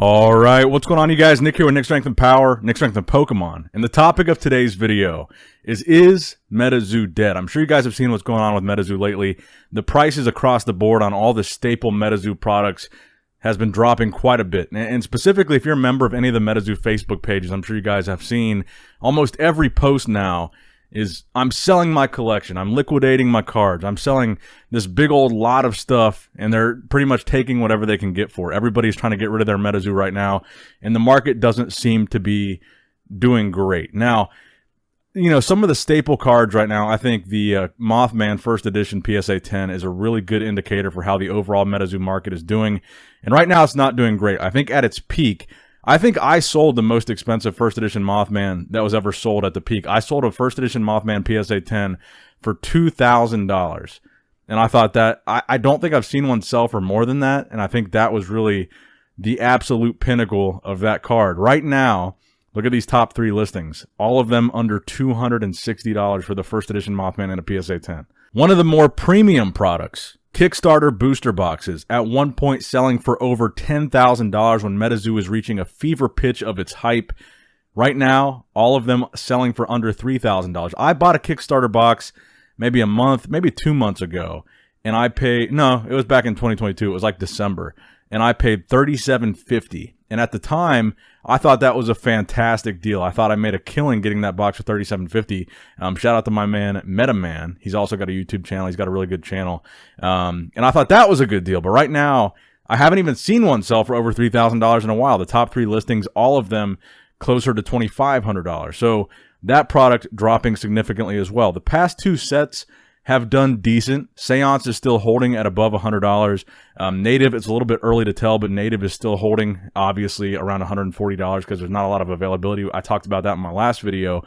All right, what's going on, you guys? Nick here with Nick Strength and Power, Nick Strength and Pokemon. And the topic of today's video is Metazoo dead? I'm sure you guys have seen what's going on with Metazoo lately. The prices across the board on all the staple Metazoo products has been dropping quite a bit. And specifically, if you're a member of any of the Metazoo Facebook pages, I'm sure you guys have seen almost every post now is I'm selling my collection, I'm liquidating my cards, I'm selling this big old lot of stuff, and they're pretty much taking whatever they can get for it. Everybody's trying to get rid of their Metazoo right now, and the market doesn't seem to be doing great. Now, you know, some of the staple cards right now, I think the Mothman First Edition PSA 10 is a really good indicator for how the overall Metazoo market is doing, and right now it's not doing great. I think at its peak, I think I sold the most expensive First Edition Mothman that was ever sold at the peak. I sold a First Edition Mothman PSA 10 for $2,000. And I thought that, I don't think I've seen one sell for more than that. And I think that was really the absolute pinnacle of that card. Right now, look at these top three listings. All of them under $260 for the First Edition Mothman and a PSA 10. One of the more premium products, Kickstarter booster boxes, at one point selling for over $10,000 when Metazoo was reaching a fever pitch of its hype. Right now, all of them selling for under $3,000. I bought a Kickstarter box maybe a month, maybe 2 months ago, and I paid, no, it was back in 2022. It was like December, and I paid $37.50. And at the time, I thought that was a fantastic deal. I thought I made a killing getting that box for $37.50. Shout out to my man, MetaMan. He's also got a YouTube channel. He's got a really good channel. And I thought that was a good deal. But right now, I haven't even seen one sell for over $3,000 in a while. The top three listings, all of them closer to $2,500. So that product dropping significantly as well. The past two sets have done decent. Seance is still holding at above $100. Native, it's a little bit early to tell, but Native is still holding, obviously, around $140 because there's not a lot of availability. I talked about that in my last video.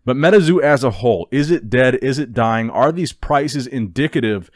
But Metazoo as a whole, is it dead? Is it dying? Are these prices indicative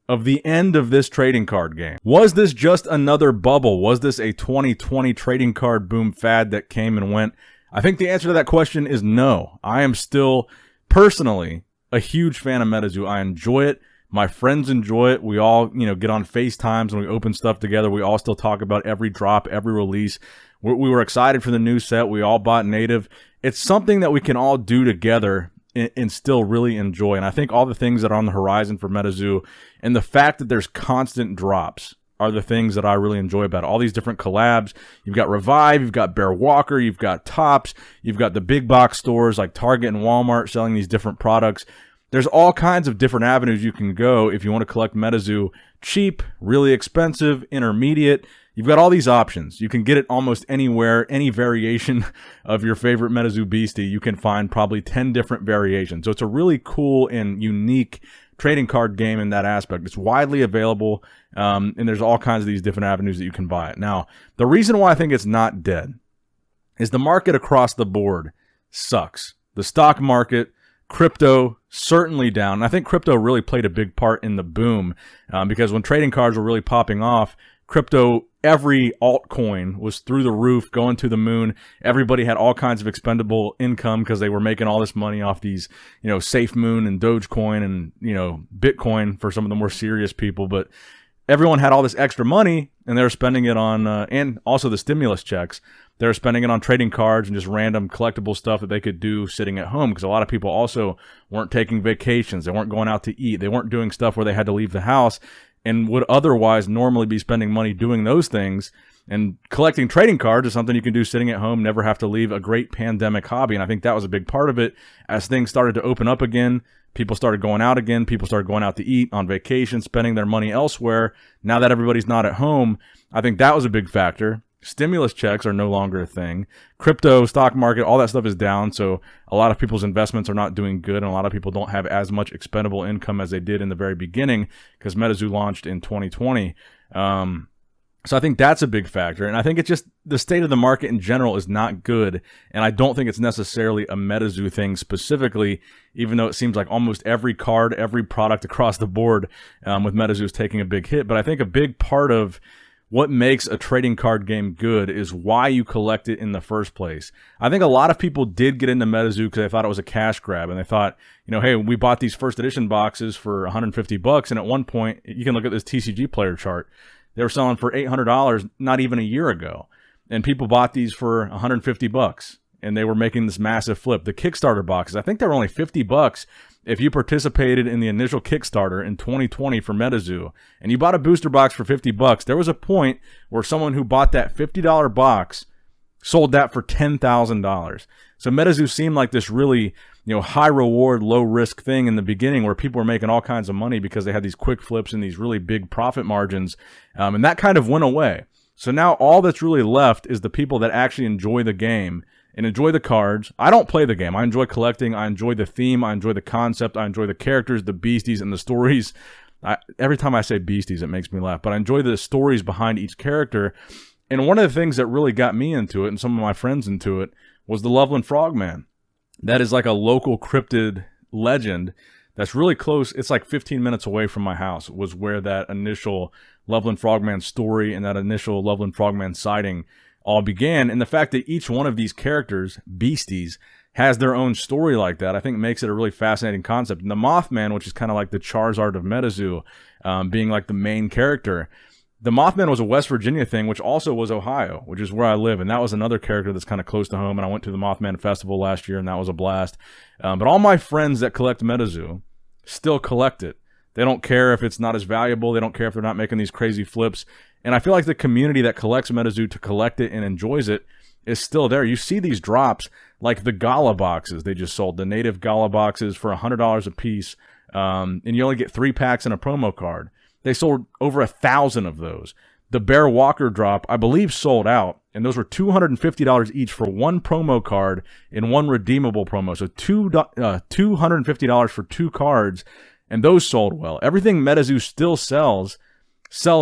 of the end of this trading card game? Was this just another bubble? Was this a 2020 trading card boom fad that came and went? I think the answer to that question is no. I am still, personally, a huge fan of Metazoo. I enjoy it. My friends enjoy it. We all, get on FaceTimes and we open stuff together. We all still talk about every drop, every release. We were excited for the new set. We all bought Native. It's something that we can all do together and still really enjoy. And I think all the things that are on the horizon for Metazoo and the fact that there's constant drops are the things that I really enjoy about it. All these different collabs. You've got Revive, you've got Bear Walker, you've got Topps, you've got the big box stores like Target and Walmart selling these different products. There's all kinds of different avenues you can go if you want to collect Metazoo. Cheap, really expensive, intermediate. You've got all these options. You can get it almost anywhere, any variation of your favorite Metazoo beastie. You can find probably 10 different variations. So it's a really cool and unique trading card game in that aspect. It's widely available, and there's all kinds of these different avenues that you can buy it. Now, the reason why I think it's not dead is the market across the board sucks. The stock market, crypto, certainly down. And I think crypto really played a big part in the boom because when trading cards were really popping off, crypto, every altcoin was through the roof, going to the moon. Everybody had all kinds of expendable income because they were making all this money off these, SafeMoon and Dogecoin and, Bitcoin for some of the more serious people. But everyone had all this extra money and they were spending it on, and also the stimulus checks. They were spending it on trading cards and just random collectible stuff that they could do sitting at home because a lot of people also weren't taking vacations. They weren't going out to eat. They weren't doing stuff where they had to leave the house and would otherwise normally be spending money doing those things. And collecting trading cards is something you can do sitting at home, never have to leave. A great pandemic hobby. And I think that was a big part of it. As things started to open up again, people started going out again. People started going out to eat, on vacation, spending their money elsewhere. Now that everybody's not at home, I think that was a big factor. Stimulus checks are no longer a thing. Crypto, stock market, all that stuff is down. So a lot of people's investments are not doing good. And a lot of people don't have as much expendable income as they did in the very beginning because Metazoo launched in 2020. So I think that's a big factor. And I think it's just the state of the market in general is not good. And I don't think it's necessarily a Metazoo thing specifically, even though it seems like almost every card, every product across the board with Metazoo is taking a big hit. But I think a big part of what makes a trading card game good is why you collect it in the first place. I think a lot of people did get into Metazoo because they thought it was a cash grab, and they thought, hey, we bought these first edition boxes for $150, and at one point, you can look at this TCG Player Chart, they were selling for $800 not even a year ago. and people bought these for 150 bucks, and they were making this massive flip. The Kickstarter boxes, I think they were only 50 bucks if you participated in the initial Kickstarter in 2020 for Metazoo, and you bought a booster box for 50 bucks. There was a point where someone who bought that $50 box sold that for $10,000. So Metazoo seemed like this really, high reward, low risk thing in the beginning, where people were making all kinds of money because they had these quick flips and these really big profit margins, and that kind of went away. So now all that's really left is the people that actually enjoy the game and enjoy the cards. I don't play the game. I enjoy collecting. I enjoy the theme. I enjoy the concept. I enjoy the characters, the beasties, and the stories. Every time I say beasties, it makes me laugh, but I enjoy the stories behind each character. And one of the things that really got me into it, and some of my friends into it, was the Loveland Frogman. That is like a local cryptid legend that's really close. It's like 15 minutes away from my house, was where that initial Loveland Frogman story and that initial Loveland Frogman sighting all began. And the fact that each one of these characters, beasties, has their own story like that, I think makes it a really fascinating concept. And the Mothman, which is kind of like the Charizard of Metazoo, being like the main character. The Mothman was a West Virginia thing, which also was Ohio, which is where I live. And that was another character that's kind of close to home. And I went to the Mothman Festival last year, and that was a blast. But all my friends that collect Metazoo still collect it. They don't care if it's not as valuable. They don't care if they're not making these crazy flips. And I feel like the community that collects Metazoo to collect it and enjoys it is still there. You see these drops, like the Gala boxes they just sold, the native Gala boxes for $100 a piece, and you only get 3 packs and a promo card. They sold over 1,000 of those. The Bear Walker drop, I believe, sold out, and those were $250 each for 1 promo card and 1 redeemable promo. So $250 for 2 cards, and those sold well. Everything Metazoo still sells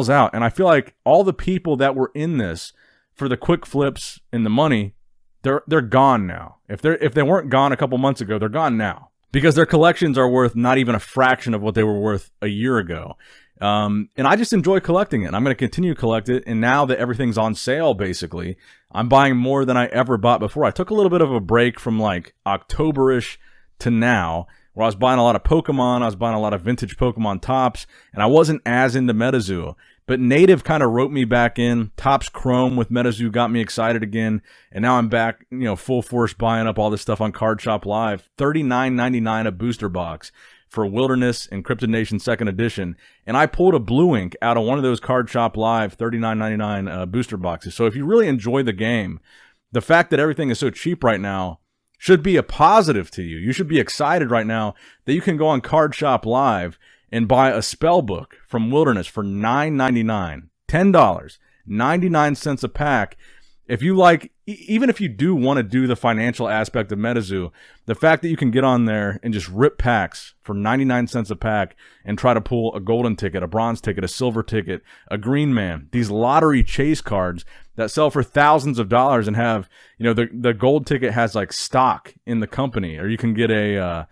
out, and I feel like all the people that were in this for the quick flips and the money, they're gone now. If they weren't gone a couple months ago, they're gone now, because their collections are worth not even a fraction of what they were worth a year ago. And I just enjoy collecting it. I'm going to continue to collect it. And now that everything's on sale, basically, I'm buying more than I ever bought before. I took a little bit of a break from like October-ish to now, where I was buying a lot of Pokemon. I was buying a lot of vintage Pokemon Tops, and I wasn't as into Metazoo. But Native kind of roped me back in. Topps Chrome with Metazoo got me excited again. And now I'm back, full force buying up all this stuff on Card Shop Live. $39.99 a booster box for Wilderness and Cryptid Nation 2nd Edition. And I pulled a Blue Ink out of one of those Card Shop Live $39.99 booster boxes. So if you really enjoy the game, the fact that everything is so cheap right now should be a positive to you. You should be excited right now that you can go on Card Shop Live and buy a spell book from Wilderness for $9.99, $10, 99 cents a pack. If you like, even if you do want to do the financial aspect of Metazoo, the fact that you can get on there and just rip packs for 99 cents a pack and try to pull a golden ticket, a bronze ticket, a silver ticket, a green man, these lottery chase cards that sell for thousands of dollars and have, the gold ticket has like stock in the company, or you can get a,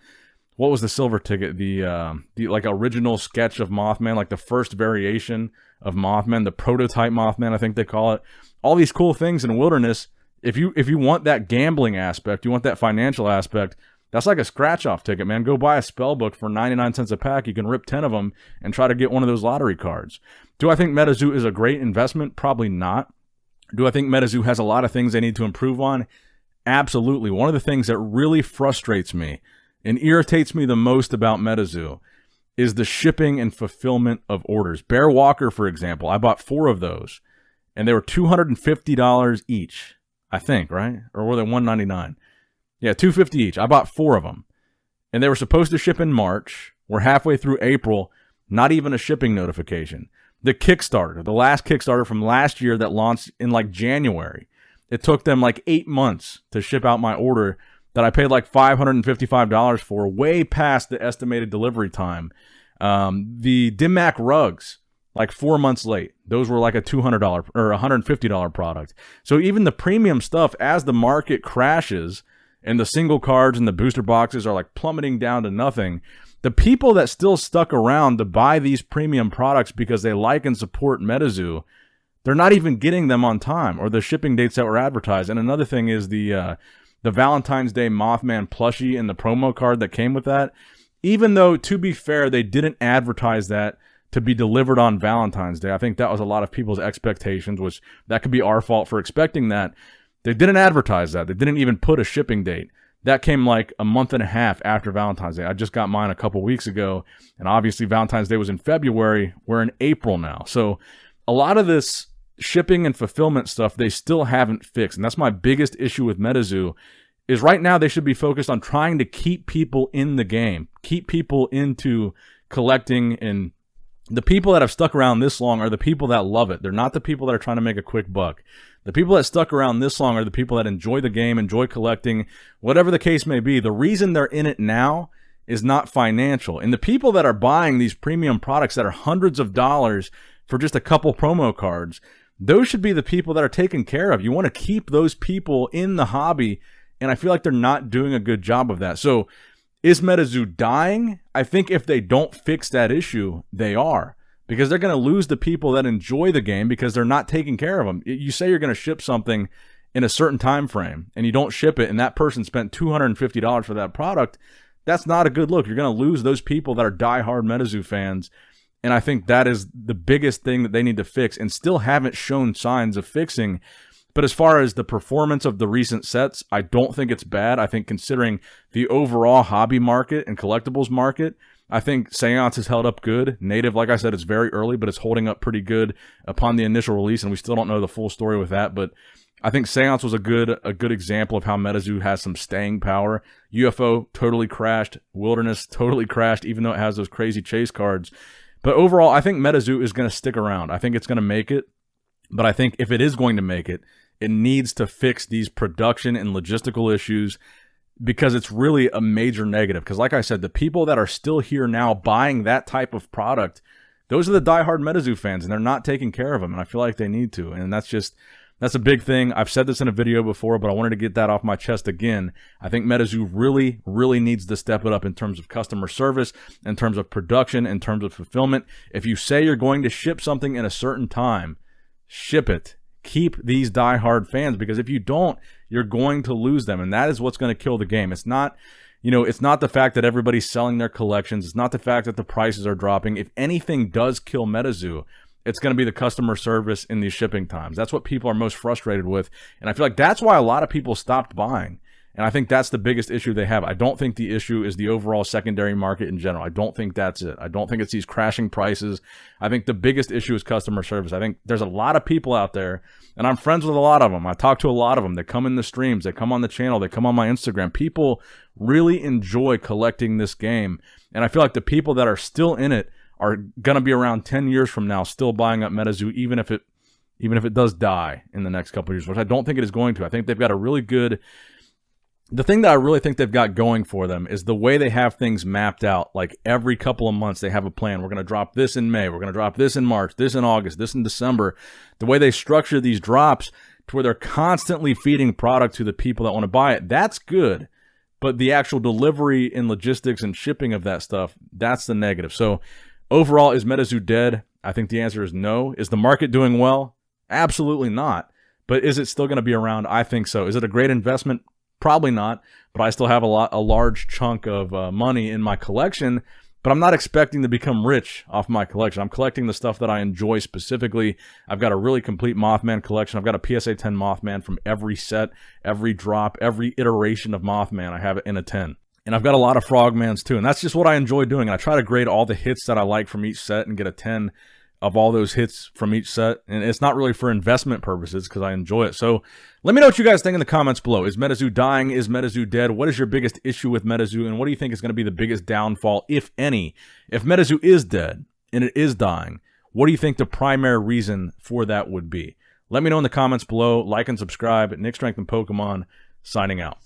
what was the silver ticket? The like original sketch of Mothman, like the first variation of Mothman, the prototype Mothman, I think they call it. All these cool things in Wilderness. If you want that gambling aspect, you want that financial aspect, that's like a scratch-off ticket, man. Go buy a spell book for 99 cents a pack. You can rip 10 of them and try to get one of those lottery cards. Do I think Metazoo is a great investment? Probably not. Do I think Metazoo has a lot of things they need to improve on? Absolutely. One of the things that really frustrates me and irritates me the most about Metazoo is the shipping and fulfillment of orders. Bear Walker, for example, I bought 4 of those, and they were $250 each, I think, right? Or were they $199? Yeah, $250 each. I bought 4 of them, and they were supposed to ship in March. We're halfway through April, not even a shipping notification. The Kickstarter, the last Kickstarter from last year that launched in like January, it took them like 8 months to ship out my order that I paid like $555 for, way past the estimated delivery time. The Dimac rugs, like 4 months late. Those were like a $200 or $150 product. So even the premium stuff, as the market crashes and the single cards and the booster boxes are like plummeting down to nothing, the people that still stuck around to buy these premium products because they like and support Metazoo, they're not even getting them on time, or the shipping dates that were advertised. And another thing is the Valentine's Day Mothman plushie and the promo card that came with that. Even though, to be fair, they didn't advertise that to be delivered on Valentine's Day. I think that was a lot of people's expectations, which that could be our fault for expecting that. They didn't advertise that. They didn't even put a shipping date. That came like a month and a half after Valentine's Day. I just got mine a couple weeks ago, and obviously Valentine's Day was in February. We're in April now. So a lot of this shipping and fulfillment stuff, they still haven't fixed. And that's my biggest issue with Metazoo, is right now they should be focused on trying to keep people in the game, keep people into collecting. And the people that have stuck around this long are the people that love it. They're not the people that are trying to make a quick buck. The people that stuck around this long are the people that enjoy the game, enjoy collecting, whatever the case may be. The reason they're in it now is not financial. And the people that are buying these premium products that are hundreds of dollars for just a couple promo cards, those should be the people that are taken care of. You want to keep those people in the hobby, and I feel like they're not doing a good job of that. So is Metazoo dying? I think if they don't fix that issue, they are. Because they're going to lose the people that enjoy the game because they're not taking care of them. You say you're going to ship something in a certain time frame and you don't ship it, and that person spent $250 for that product. That's not a good look. You're going to lose those people that are diehard Metazoo fans. And I think that is the biggest thing that they need to fix and still haven't shown signs of fixing. But as far as the performance of the recent sets, I don't think it's bad. I think considering the overall hobby market and collectibles market, I think Seance has held up good. Native, like I said, it's very early, but it's holding up pretty good upon the initial release, and we still don't know the full story with that. But I think Seance was a good example of how Metazoo has some staying power. UFO totally crashed. Wilderness totally crashed, even though it has those crazy chase cards. But overall, I think Metazoo is going to stick around. I think it's going to make it. But I think if it is going to make it, it needs to fix these production and logistical issues, because it's really a major negative. Because like I said, the people that are still here now buying that type of product, those are the diehard Metazoo fans, and they're not taking care of them, and I feel like they need to. And that's a big thing. I've said this in a video before, but I wanted to get that off my chest again. I think Metazoo really, really needs to step it up in terms of customer service, in terms of production, in terms of fulfillment. If you say you're going to ship something in a certain time, ship it. Keep these diehard fans, because if you don't, you're going to lose them, and that is what's going to kill the game. It's not, it's not the fact that everybody's selling their collections. It's not the fact that the prices are dropping. If anything does kill Metazoo, it's going to be the customer service in these shipping times. That's what people are most frustrated with, and I feel like that's why a lot of people stopped buying. And I think that's the biggest issue they have. I don't think the issue is the overall secondary market in general. I don't think that's it. I don't think it's these crashing prices. I think the biggest issue is customer service. I think there's a lot of people out there, and I'm friends with a lot of them. I talk to a lot of them. They come in the streams. They come on the channel. They come on my Instagram. People really enjoy collecting this game. And I feel like the people that are still in it are going to be around 10 years from now still buying up Metazoo, even if it does die in the next couple of years, which I don't think it is going to. I think they've got a really good... The thing that I really think they've got going for them is the way they have things mapped out. Like every couple of months, they have a plan. We're going to drop this in May. We're going to drop this in March, this in August, this in December. The way they structure these drops to where they're constantly feeding product to the people that want to buy it, that's good. But the actual delivery and logistics and shipping of that stuff, that's the negative. So overall, is Metazoo dead? I think the answer is no. Is the market doing well? Absolutely not. But is it still going to be around? I think so. Is it a great investment? Probably not, but I still have a large chunk of money in my collection, but I'm not expecting to become rich off my collection. I'm collecting the stuff that I enjoy specifically. I've got a really complete Mothman collection. I've got a PSA 10 Mothman from every set, every drop, every iteration of Mothman. I have it in a 10. And I've got a lot of Frogmans too, and that's just what I enjoy doing. And I try to grade all the hits that I like from each set and get a 10 of all those hits from each set. And it's not really for investment purposes because I enjoy it. So let me know what you guys think in the comments below. Is Metazoo dying? Is Metazoo dead? What is your biggest issue with Metazoo? And what do you think is going to be the biggest downfall, if any? If Metazoo is dead and it is dying, what do you think the primary reason for that would be? Let me know in the comments below. Like and subscribe. Nick Strength and Pokemon, signing out.